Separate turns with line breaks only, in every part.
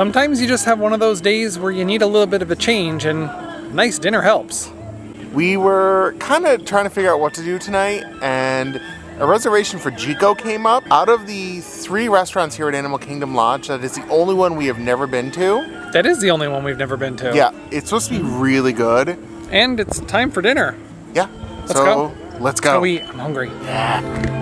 Sometimes you just have one of those days where you need a little bit of a change, and nice dinner helps.
We were kind of trying to figure out what to do tonight, and a reservation for Jiko came up. Out of the 3 restaurants here at Animal Kingdom Lodge, that is the only one we have never been to.
That is the only one we've never been to.
Yeah, it's supposed to be really good.
And it's time for dinner.
Yeah,
Let's go.
Let's go.
Let's go eat. I'm hungry.
Yeah.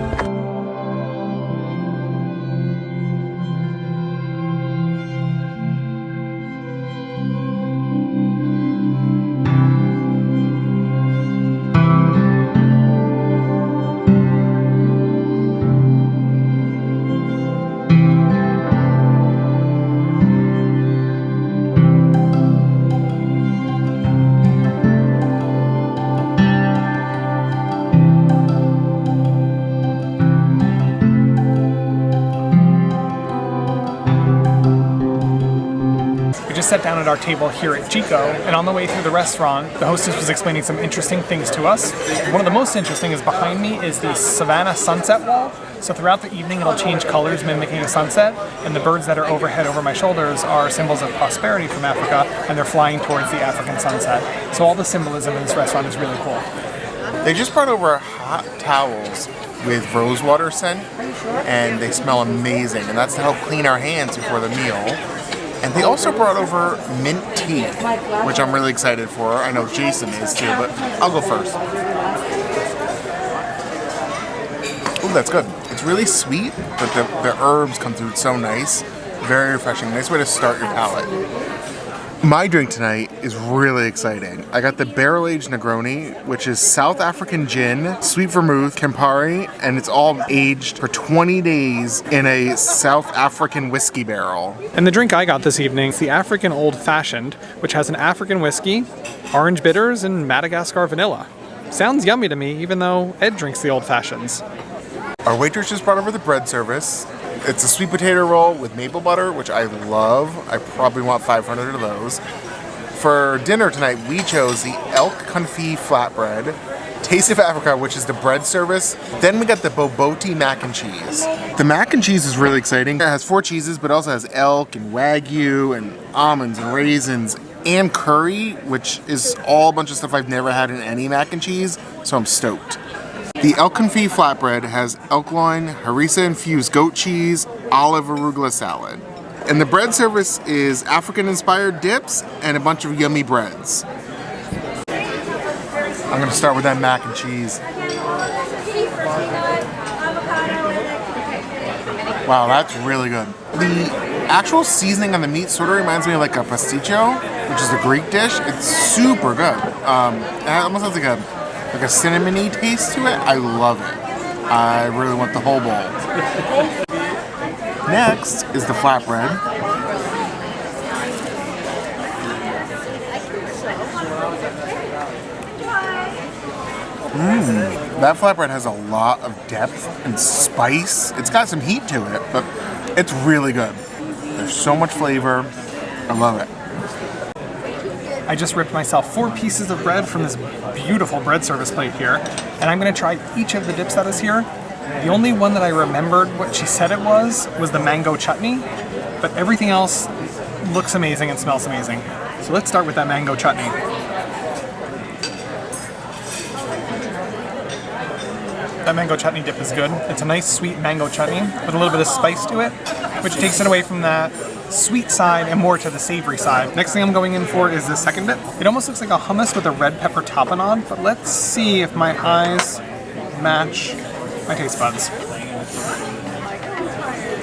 Sat down at our table here at Jiko, and on the way through the restaurant, the hostess was explaining some interesting things to us. One of the most interesting is behind me is the Savannah sunset wall. So throughout the evening it'll change colors mimicking a sunset, and the birds that are overhead over my shoulders are symbols of prosperity from Africa, and they're flying towards the African sunset. So all the symbolism in this restaurant is really cool.
They just brought over hot towels with rosewater scent, and they smell amazing, and that's to help clean our hands before the meal. And they also brought over mint tea, which I'm really excited for. I know Jason is too, but I'll go first. Ooh, that's good. It's really sweet, but the herbs come through so nice. Very refreshing. Nice way to start your palate. My drink tonight is really exciting. I got the barrel-aged Negroni, which is South African gin, sweet vermouth, Campari, and it's all aged for 20 days in a South African whiskey barrel.
And the drink I got this evening is the African Old Fashioned, which has an African whiskey, orange bitters, and Madagascar vanilla. Sounds yummy to me, even though Ed drinks the Old Fashions.
Our waitress just brought over the bread service. It's a sweet potato roll with maple butter, which I love. I probably want 500 of those. For dinner tonight, we chose the elk confit flatbread, Taste of Africa, which is the bread service. Then we got the boboti mac and cheese. The mac and cheese is really exciting. It has 4 cheeses, but also has elk and wagyu and almonds and raisins and curry, which is all a bunch of stuff I've never had in any mac and cheese, so I'm stoked. The elk confit flatbread has elk loin, harissa-infused goat cheese, olive arugula salad. And the bread service is African-inspired dips and a bunch of yummy breads. I'm gonna start with that mac and cheese. Wow, that's really good. The actual seasoning on the meat sort of reminds me of like a pasticcio, which is a Greek dish. It's super good. It almost has like a cinnamony taste to it. I love it. I really want the whole bowl. Next is the flatbread. That flatbread has a lot of depth and spice. It's got some heat to it, but it's really good. There's so much flavor. I love it.
I just ripped myself 4 pieces of bread from this beautiful bread service plate here, and I'm going to try each of the dips that is here. The only one that I remembered what she said it was the mango chutney, but everything else looks amazing and smells amazing. So let's start with that mango chutney. That mango chutney dip is good. It's a nice sweet mango chutney with a little bit of spice to it, which takes it away from that sweet side and more to the savory side. Next thing I'm going in for is the second dip. It almost looks like a hummus with a red pepper tapenade, but let's see if my eyes match my taste buds.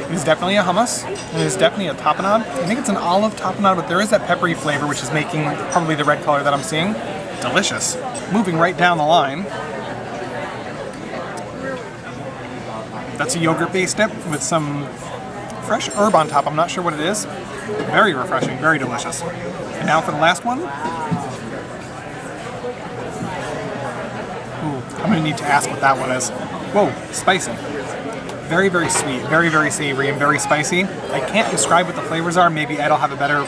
It is definitely a hummus. It is definitely a tapenade. I think it's an olive tapenade, but there is that peppery flavor, which is making probably the red color that I'm seeing. Delicious. Moving right down the line. That's a yogurt-based dip with some fresh herb on top. I'm not sure what it is. Very refreshing, very delicious. And now for the last one. Ooh, I'm gonna need to ask what that one is. Whoa, spicy. Very, very sweet, very, very savory, and very spicy. I can't describe what the flavors are. Maybe Ed will have a better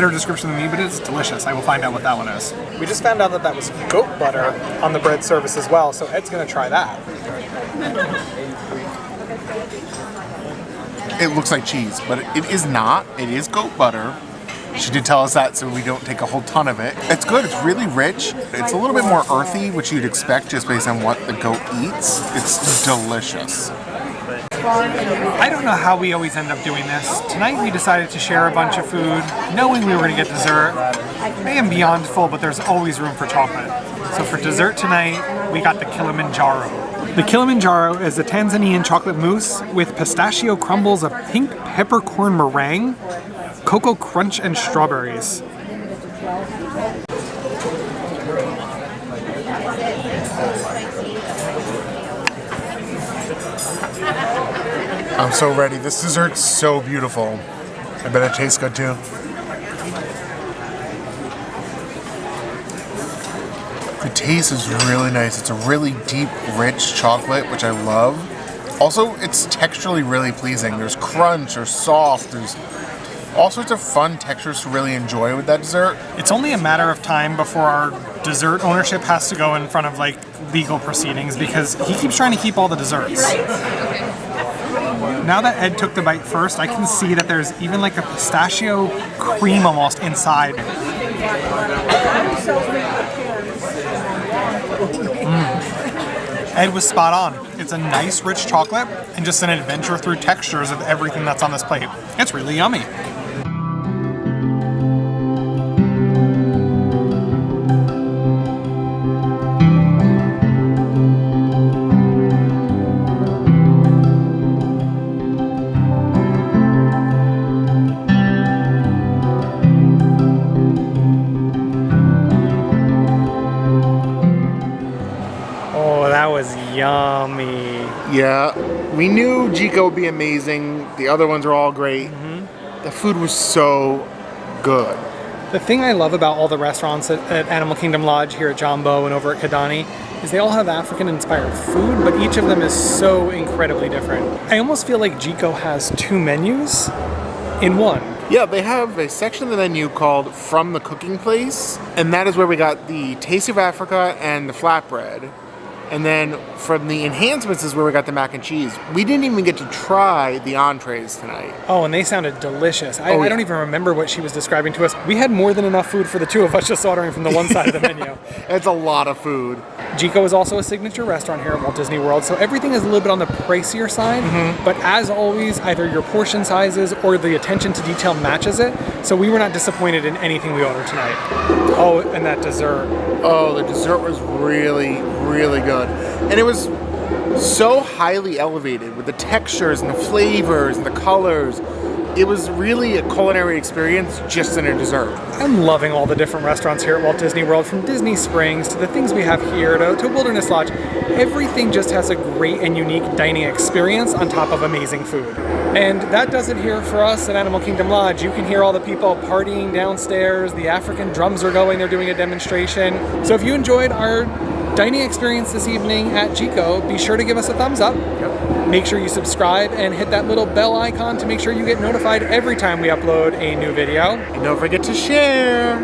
description than me, but it's delicious. I will find out what that one is. We just found out that that was goat butter on the bread service as well, so Ed's gonna try that.
it looks like cheese, but it is not. It is goat butter. She did tell us that, so we don't take a whole ton of it. It's good. It's really rich. It's a little bit more earthy, which you'd expect just based on what the goat eats. It's delicious.
I don't know how we always end up doing this. Tonight we decided to share a bunch of food, knowing we were going to get dessert. I am beyond full, but there's always room for chocolate. So for dessert tonight, we got the Kilimanjaro. The Kilimanjaro is a Tanzanian chocolate mousse with pistachio crumbles, a pink peppercorn meringue, cocoa crunch, and strawberries.
I'm so ready. This dessert's so beautiful. I bet it tastes good too. The taste is really nice. It's a really deep, rich chocolate, which I love. Also, it's texturally really pleasing. There's crunch or soft. There's all sorts of fun textures to really enjoy with that dessert.
It's only a matter of time before our dessert ownership has to go in front of like legal proceedings because he keeps trying to keep all the desserts. Now that Ed took the bite first, I can see that there's even like a pistachio cream almost inside. Ed was spot on. It's a nice rich chocolate and just an adventure through textures of everything that's on this plate. It's really yummy. Yummy.
Yeah, we knew Jiko would be amazing. The other ones were all great. The food was so good.
The thing I love about all the restaurants at Animal Kingdom Lodge here at Jambo and over at Kidani is they all have African-inspired food, but each of them is so incredibly different. I almost feel like Jiko has two menus in one.
Yeah, they have a section of the menu called From the Cooking Place, and that is where we got the Taste of Africa and the flatbread. And then from the enhancements is where we got the mac and cheese. We didn't even get to try the entrees tonight.
Oh, and they sounded delicious. I don't even remember what she was describing to us. We had more than enough food for the two of us just ordering from the one side of the menu.
It's a lot of food.
Jiko is also a signature restaurant here at Walt Disney World, so everything is a little bit on the pricier side. But as always, either your portion sizes or the attention to detail matches it. So we were not disappointed in anything we ordered tonight. Oh, and that dessert.
Oh, the dessert was really, really good. And it was so highly elevated with the textures and the flavors and the colors. It was really a culinary experience just in a dessert.
I'm loving all the different restaurants here at Walt Disney World, from Disney Springs to the things we have here to Wilderness Lodge. Everything just has a great and unique dining experience on top of amazing food. And that does it here for us at Animal Kingdom Lodge. You can hear all the people partying downstairs. The African drums are going. They're doing a demonstration. So if you enjoyed our dining experience this evening at Jiko, be sure to give us a thumbs up. Make sure you subscribe and hit that little bell icon to make sure you get notified every time we upload a new video.
And don't forget to share.